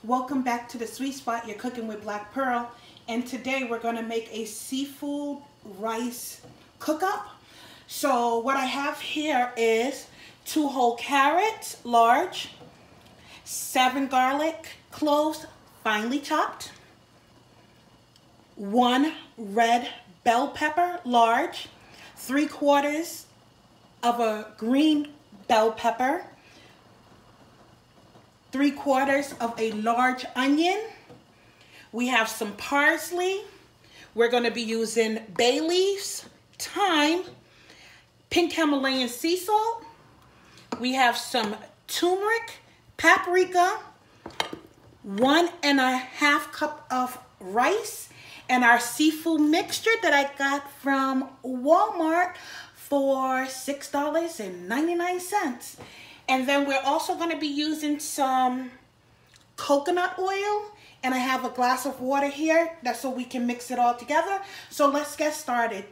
Welcome back to the Sweet Spot. You're cooking with Black Pearl, and today we're going to make a seafood rice cook-up. So what I have here is 2 whole carrots, large, 7 garlic cloves, finely chopped, 1 red bell pepper, large, 3/4 of a green bell pepper, 3/4 of a large onion. We have some parsley. We're going to be using bay leaves, thyme, pink Himalayan sea salt. We have some turmeric, paprika, 1.5 cup of rice, and our seafood mixture that I got from Walmart for $6.99. And then we're also going to be using some coconut oil, and I have a glass of water here. That's so we can mix it all together. So let's get started.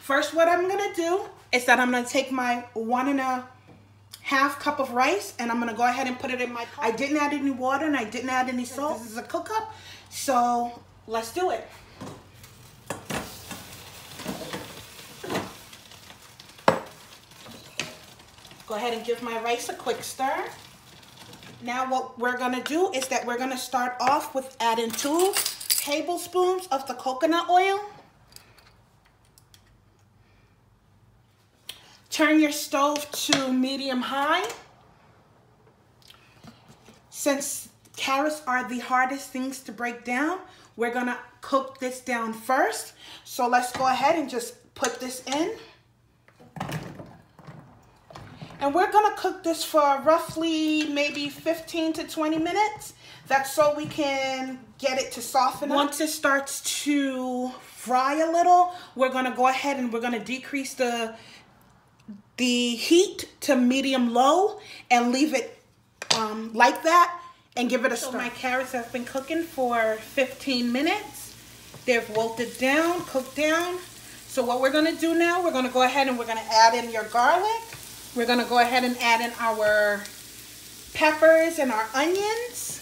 First, what I'm going to do is that I'm going to take my 1.5 cup of rice, and I'm going to go ahead and put it in my pot. I didn't add any water and I didn't add any salt. This is a cook-up, so let's do it. Go ahead and give my rice a quick stir. Now what we're going to do is that we're going to start off with adding 2 tablespoons of the coconut oil. Turn your stove to medium-high. Since carrots are the hardest things to break down, we're going to cook this down first. So let's go ahead and just put this in. And we're going to cook this for roughly maybe 15 to 20 minutes. That's so we can get it to soften up. Once it starts to fry a little, we're going to go ahead and we're going to decrease the heat to medium-low and leave it like that and give it a stir. So my carrots have been cooking for 15 minutes. They've wilted down, cooked down. So what we're going to do now, we're going to go ahead and we're going to add in your garlic. We're going to go ahead and add in our peppers and our onions.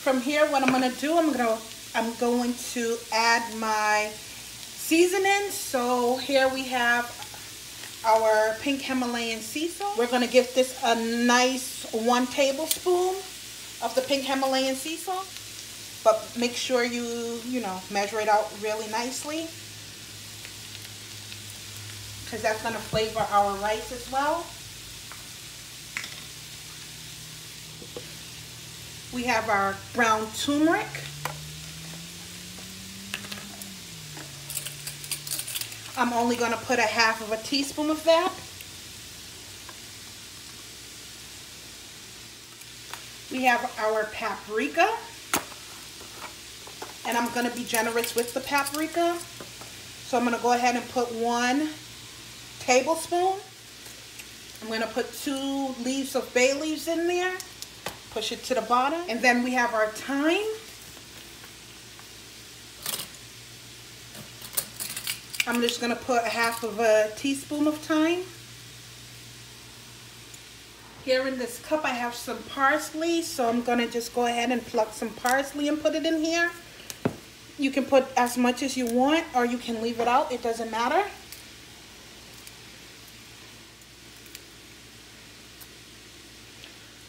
From here, what I'm going to do, I'm going to add my seasoning. So here we have our pink Himalayan sea salt. We're going to give this a nice 1 tablespoon of the pink Himalayan sea salt. But make sure you measure it out really nicely, because that's going to flavor our rice as well. We have our ground turmeric. I'm only going to put 1/2 teaspoon of that. We have our paprika. And I'm going to be generous with the paprika. So I'm going to go ahead and put 1 tablespoon. I'm going to put 2 leaves of bay leaves in there. Push it to the bottom. And then we have our thyme. I'm just going to put 1/2 teaspoon of thyme. Here in this cup I have some parsley. So I'm going to just go ahead and pluck some parsley and put it in here. You can put as much as you want, or you can leave it out. It doesn't matter.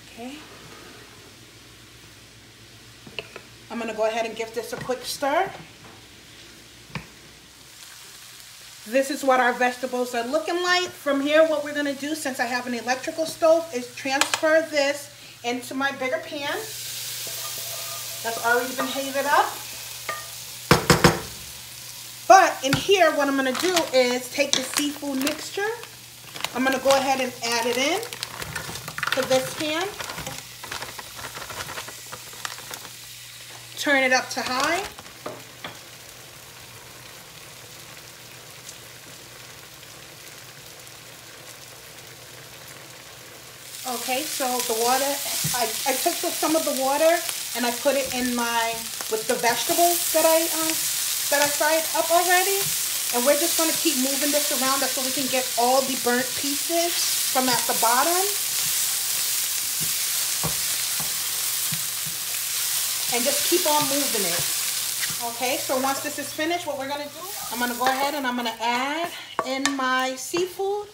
Okay. I'm going to go ahead and give this a quick stir. This is what our vegetables are looking like. From here, what we're going to do, since I have an electrical stove, is transfer this into my bigger pan that's already been heated up. But in here, what I'm going to do is take the seafood mixture. I'm going to go ahead and add it in to this pan. Turn it up to high. Okay, so the water, I took some of the water and I put it in with the vegetables that I fried up already. And we're just going to keep moving this around so we can get all the burnt pieces from at the bottom. And just keep on moving it. Okay, so once this is finished, what we're going to do, I'm going to go ahead and I'm going to add in my seafood.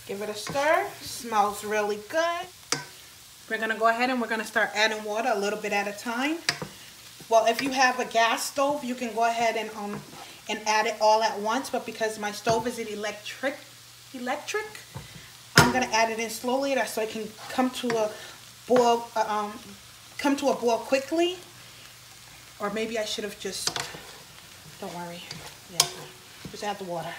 Give it a stir. Smells really good. We're going to go ahead and we're going to start adding water a little bit at a time. Well, if you have a gas stove, you can go ahead and add it all at once. But because my stove is an electric, I'm going to add it in slowly so it can come to a boil, quickly. Or maybe I should have just, don't worry, yeah, just add the water.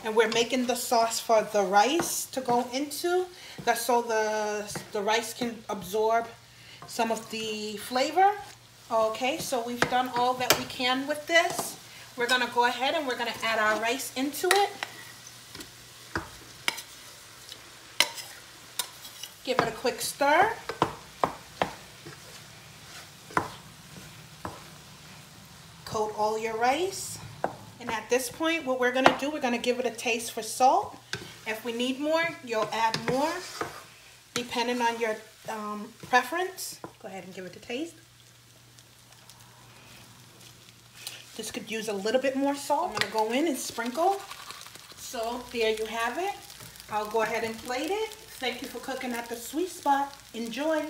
And we're making the sauce for the rice to go into. That's so the rice can absorb some of the flavor. Okay, so we've done all that we can with this. We're going to go ahead and we're going to add our rice into it. Give it a quick stir. Coat all your rice. And at this point, what we're going to do, we're going to give it a taste for salt. If we need more, you'll add more, depending on your preference. Go ahead and give it a taste. This could use a little bit more salt. I'm going to go in and sprinkle. So there you have it. I'll go ahead and plate it. Thank you for cooking at the sweet spot. Enjoy.